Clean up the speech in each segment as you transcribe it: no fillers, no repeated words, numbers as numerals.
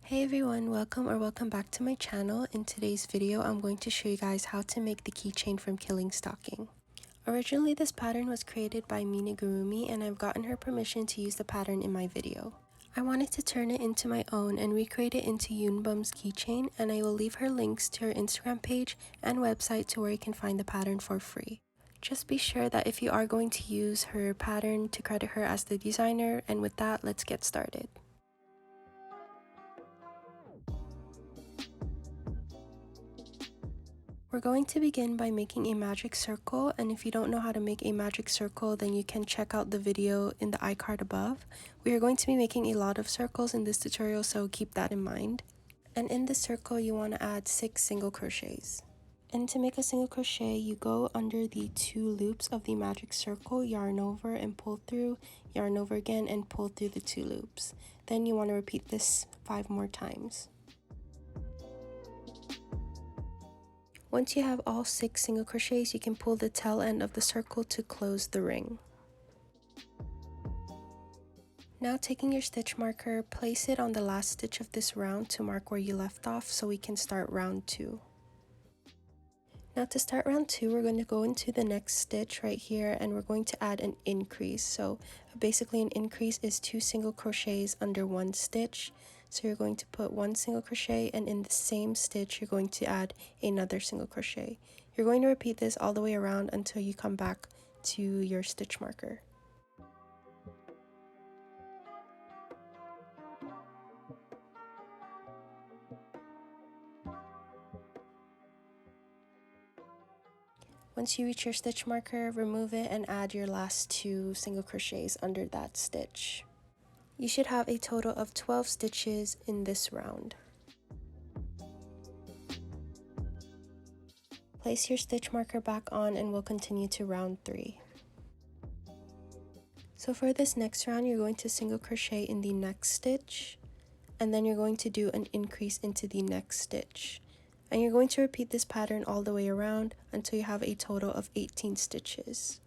Hey everyone, welcome back to my channel. In today's video, I'm going to show you guys how to make the keychain from Killing Stalking. Originally, this pattern was created by Minigurumi and I've gotten her permission to use the pattern in my video. I wanted to turn it into my own and recreate it into YoonBum's keychain, and I will leave her links to her Instagram page and website to where you can find the pattern for free. Just be sure that if you are going to use her pattern to credit her as the designer, and with that, let's get started. We're going to begin by making a magic circle, and if you don't know how to make a magic circle, then you can check out the video in the iCard above. We are going to be making a lot of circles in this tutorial, so keep that in mind. And in this circle, you want to add 6 single crochets. And to make a single crochet, you go under the 2 loops of the magic circle, yarn over and pull through, yarn over again and pull through the 2 loops. Then you want to repeat this 5 more times. Once you have all 6 single crochets, you can pull the tail end of the circle to close the ring. Now taking your stitch marker, place it on the last stitch of this round to mark where you left off so we can start round 2. Now to start round 2, we're going to go into the next stitch right here and we're going to add an increase. So basically an increase is 2 single crochets under 1 stitch. So you're going to put 1 single crochet, and in the same stitch you're going to add another single crochet. You're going to repeat this all the way around until you come back to your stitch marker. Once you reach your stitch marker, remove it and add your last 2 single crochets under that stitch. You should have a total of 12 stitches in this round. Place your stitch marker back on and we'll continue to round 3. So for this next round, you're going to single crochet in the next stitch, and then you're going to do an increase into the next stitch. And you're going to repeat this pattern all the way around until you have a total of 18 stitches.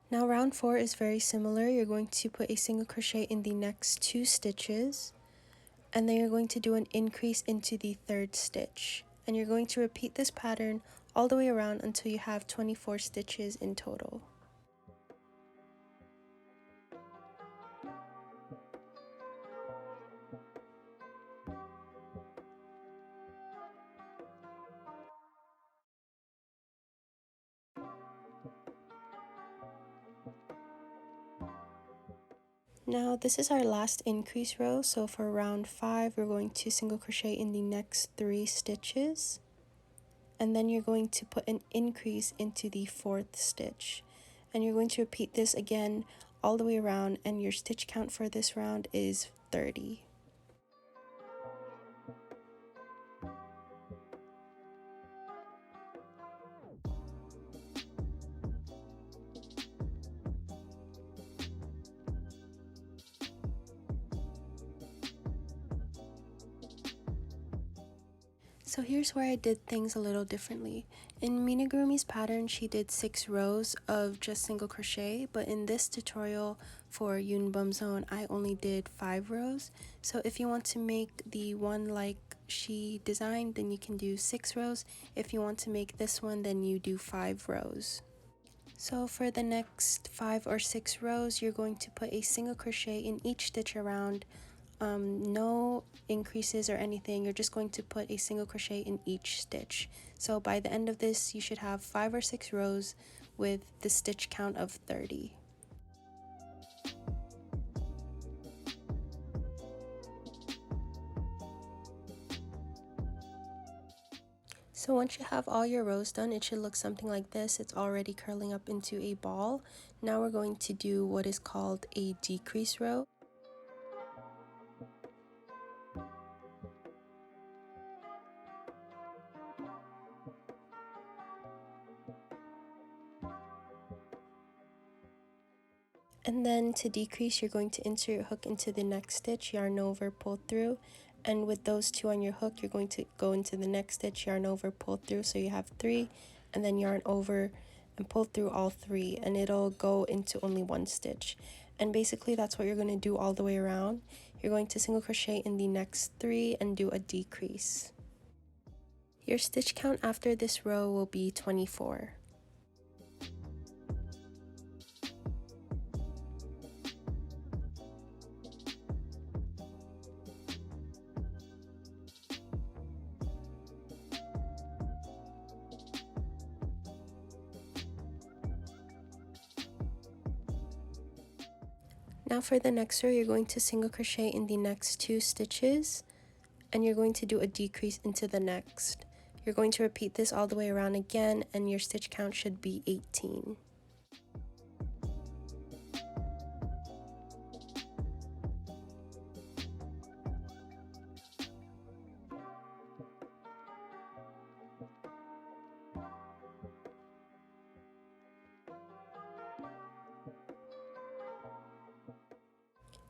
Now round 4 is very similar. You're going to put a single crochet in the next 2 stitches, and then you're going to do an increase into the 3rd stitch. And you're going to repeat this pattern all the way around until you have 24 stitches in total. Now this is our last increase row, so for round 5 we're going to single crochet in the next 3 stitches, and then you're going to put an increase into the 4th stitch, and you're going to repeat this again all the way around, and your stitch count for this round is 30. So here's where I did things a little differently. In Minigurumi's pattern, she did 6 rows of just single crochet, but in this tutorial for YoonBum's own, I only did 5 rows. So if you want to make the one like she designed, then you can do 6 rows. If you want to make this one, then you do 5 rows. So for the next 5 or 6 rows, you're going to put a single crochet in each stitch around. No increases or anything. You're just going to put a single crochet in each stitch. So by the end of this, you should have 5 or 6 rows with the stitch count of 30. So once you have all your rows done, it should look something like this. It's already curling up into a ball. Now we're going to do what is called a decrease row. And then to decrease, you're going to insert your hook into the next stitch, yarn over, pull through, and with those two on your hook, you're going to go into the next stitch, yarn over, pull through, so you have 3, and then yarn over and pull through all 3, and it'll go into only 1 stitch. And basically that's what you're going to do all the way around. You're going to single crochet in the next 3 and do a decrease. Your stitch count after this row will be 24. Now for the next row, you're going to single crochet in the next 2 stitches, and you're going to do a decrease into the next. You're going to repeat this all the way around again, and your stitch count should be 18.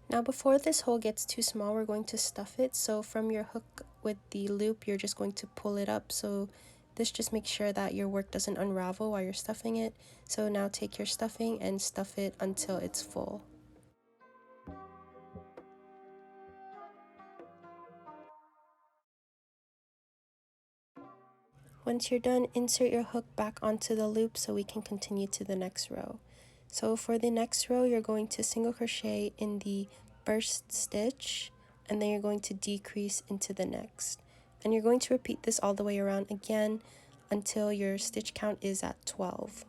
Now before this hole gets too small, we're going to stuff it. So from your hook with the loop, you're just going to pull it up. So this just makes sure that your work doesn't unravel while you're stuffing it. So now take your stuffing and stuff it until it's full. Once you're done, insert your hook back onto the loop so we can continue to the next row. So for the next row, you're going to single crochet in the first stitch, and then you're going to decrease into the next. And you're going to repeat this all the way around again until your stitch count is at 12.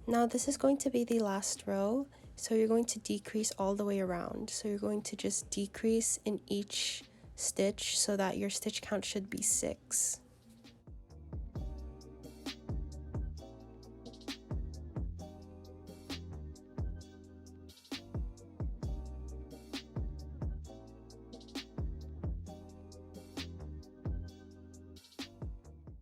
Now this is going to be the last row, so you're going to decrease all the way around. So you're going to just decrease in each stitch so that your stitch count should be 6.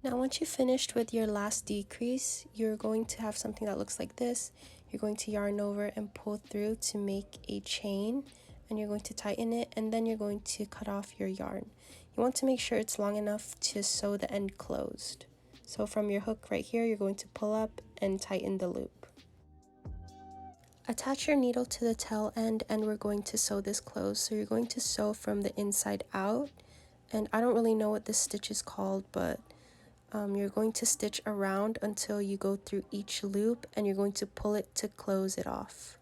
Now once you've finished with your last decrease, you're going to have something that looks like this. You're going to yarn over and pull through to make a chain, and you're going to tighten it, and then you're going to cut off your yarn. You want to make sure it's long enough to sew the end closed. So from your hook right here, you're going to pull up and tighten the loop. Attach your needle to the tail end, and we're going to sew this closed. So you're going to sew from the inside out, and I don't really know what this stitch is called, but you're going to stitch around until you go through each loop, and you're going to pull it to close it off.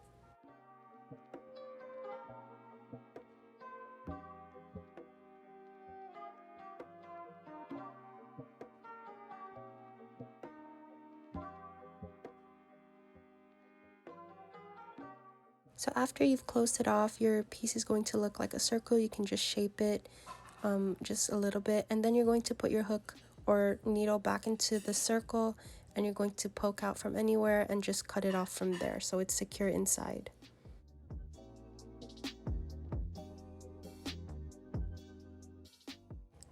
So after you've closed it off, your piece is going to look like a circle. You can just shape it just a little bit, and then you're going to put your hook or needle back into the circle, and you're going to poke out from anywhere and just cut it off from there so it's secure inside.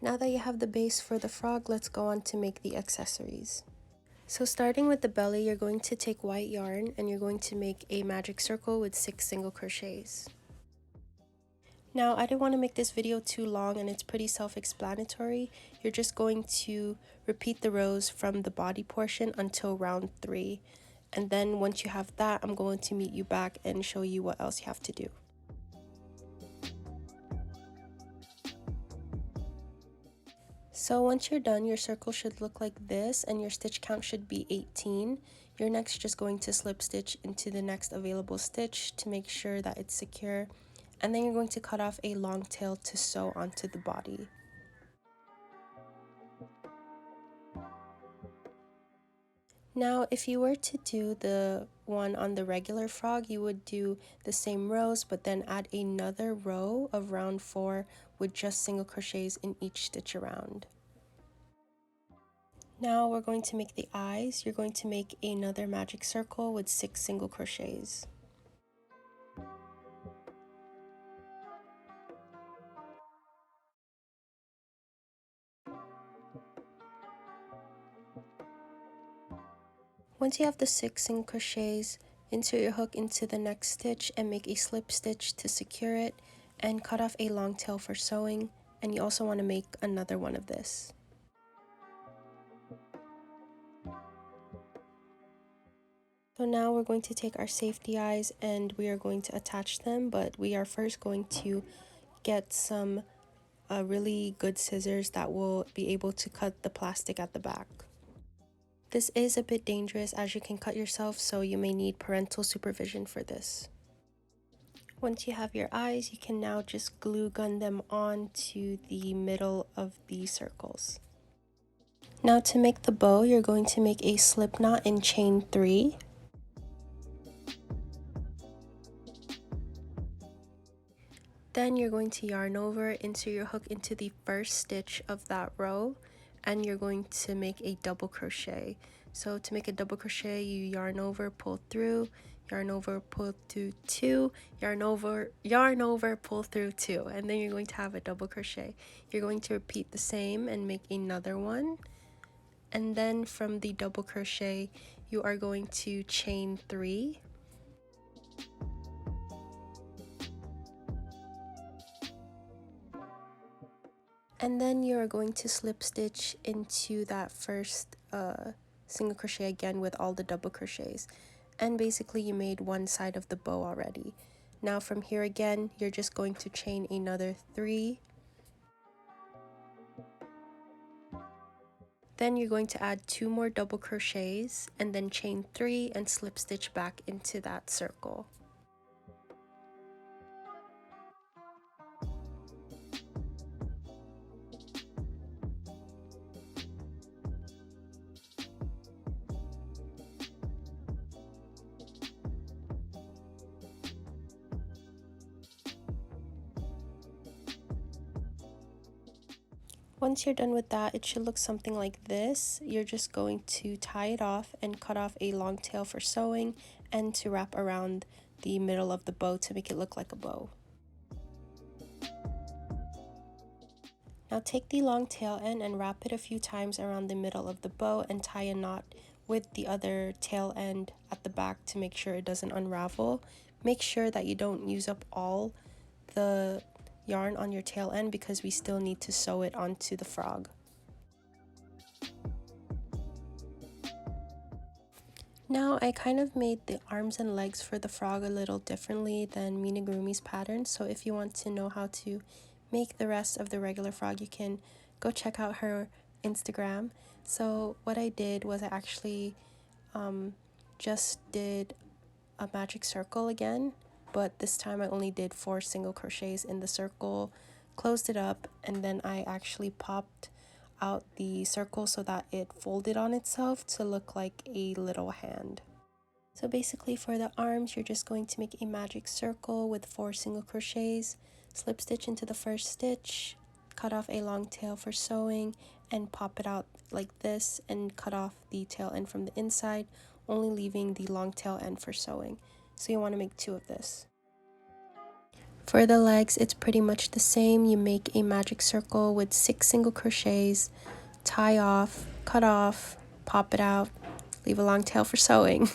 Now that you have the base for the frog, let's go on to make the accessories. So starting with the belly, you're going to take white yarn and you're going to make a magic circle with 6 single crochets. Now, I didn't want to make this video too long, and it's pretty self-explanatory. You're just going to repeat the rows from the body portion until round 3. And then once you have that, I'm going to meet you back and show you what else you have to do. So once you're done, your circle should look like this, and your stitch count should be 18. You're next just going to slip stitch into the next available stitch to make sure that it's secure. And then you're going to cut off a long tail to sew onto the body. Now, if you were to do the one on the regular frog, you would do the same rows, but then add another row of round 4 with just single crochets in each stitch around. Now we're going to make the eyes. You're going to make another magic circle with 6 single crochets. Once you have the 6 single crochets, insert your hook into the next stitch and make a slip stitch to secure it, and cut off a long tail for sewing, and you also want to make another one of this. So now we're going to take our safety eyes and we are going to attach them, but we are first going to get some really good scissors that will be able to cut the plastic at the back. This is a bit dangerous as you can cut yourself, so you may need parental supervision for this. Once you have your eyes, you can now just glue gun them on to the middle of the circles. Now to make the bow, you're going to make a slip knot in chain 3. Then you're going to yarn over, insert your hook into the first stitch of that row, and you're going to make a double crochet. So to make a double crochet, you yarn over, pull through, yarn over, pull through 2, yarn over, pull through 2, and then you're going to have a double crochet. You're going to repeat the same and make another one, and then from the double crochet, you are going to chain 3. And then you're going to slip stitch into that first single crochet again with all the double crochets. And basically you made one side of the bow already. Now from here again, you're just going to chain another 3. Then you're going to add 2 more double crochets and then chain 3 and slip stitch back into that circle. Once you're done with that, it should look something like this. You're just going to tie it off and cut off a long tail for sewing and to wrap around the middle of the bow to make it look like a bow. Now take the long tail end and wrap it a few times around the middle of the bow and tie a knot with the other tail end at the back to make sure it doesn't unravel. Make sure that you don't use up all the yarn on your tail end because we still need to sew it onto the frog. Now I kind of made the arms and legs for the frog a little differently than Minigurumi's pattern, so if you want to know how to make the rest of the regular frog, you can go check out her Instagram. So what I did was I actually just did a magic circle again, but this time I only did 4 single crochets in the circle, closed it up, and then I actually popped out the circle so that it folded on itself to look like a little hand. So basically for the arms, you're just going to make a magic circle with 4 single crochets, slip stitch into the first stitch, cut off a long tail for sewing, and pop it out like this and cut off the tail end from the inside, only leaving the long tail end for sewing. So you want to make 2 of this. For the legs, it's pretty much the same. You make a magic circle with 6 single crochets, tie off, cut off, pop it out, leave a long tail for sewing.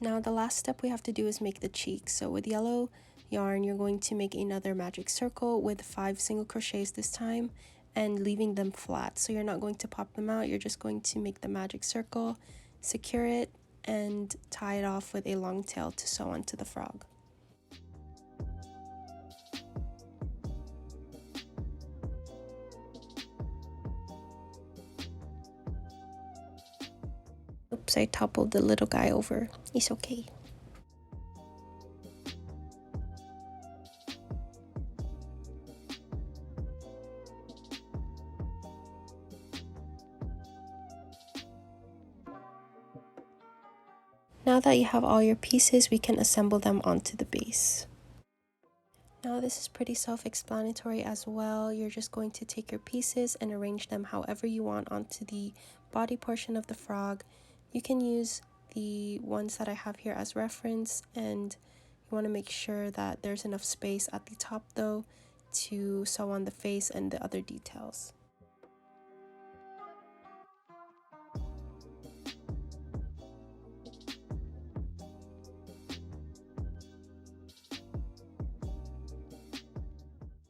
Now the last step we have to do is make the cheeks. So with yellow yarn, you're going to make another magic circle with 5 single crochets this time and leaving them flat. So you're not going to pop them out, you're just going to make the magic circle, secure it, and tie it off with a long tail to sew onto the frog. Oops, I toppled the little guy over. It's okay. Now that you have all your pieces, we can assemble them onto the base. Now this is pretty self-explanatory as well. You're just going to take your pieces and arrange them however you want onto the body portion of the frog. You can use the ones that I have here as reference, and you want to make sure that there's enough space at the top though to sew on the face and the other details.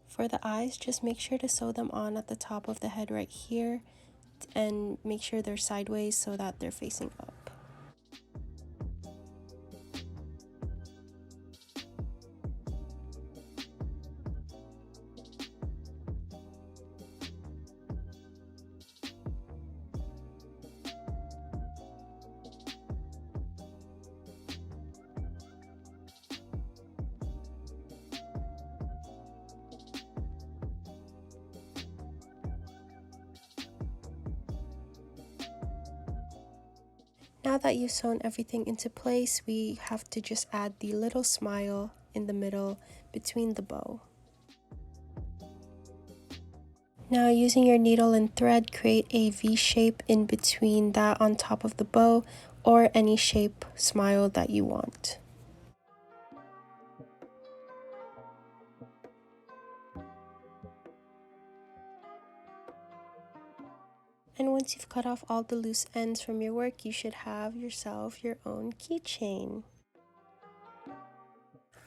For the eyes, just make sure to sew them on at the top of the head right here, and make sure they're sideways so that they're facing up. Now that you've sewn everything into place, we have to just add the little smile in the middle between the bow. Now using your needle and thread, create a V shape in between that on top of the bow, or any shape smile that you want. And once you've cut off all the loose ends from your work, you should have yourself your own keychain.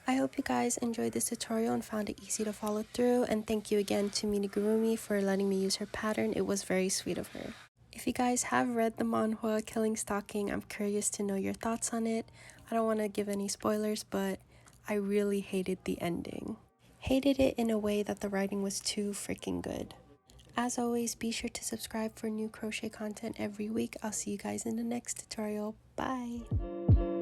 I hope you guys enjoyed this tutorial and found it easy to follow through, and thank you again to Minigurumi for letting me use her pattern. It was very sweet of her. If you guys have read the manhwa Killing Stalking, I'm curious to know your thoughts on it. I don't want to give any spoilers, but I really hated the ending. Hated it in a way that the writing was too freaking good. As always, be sure to subscribe for new crochet content every week. I'll see you guys in the next tutorial. Bye!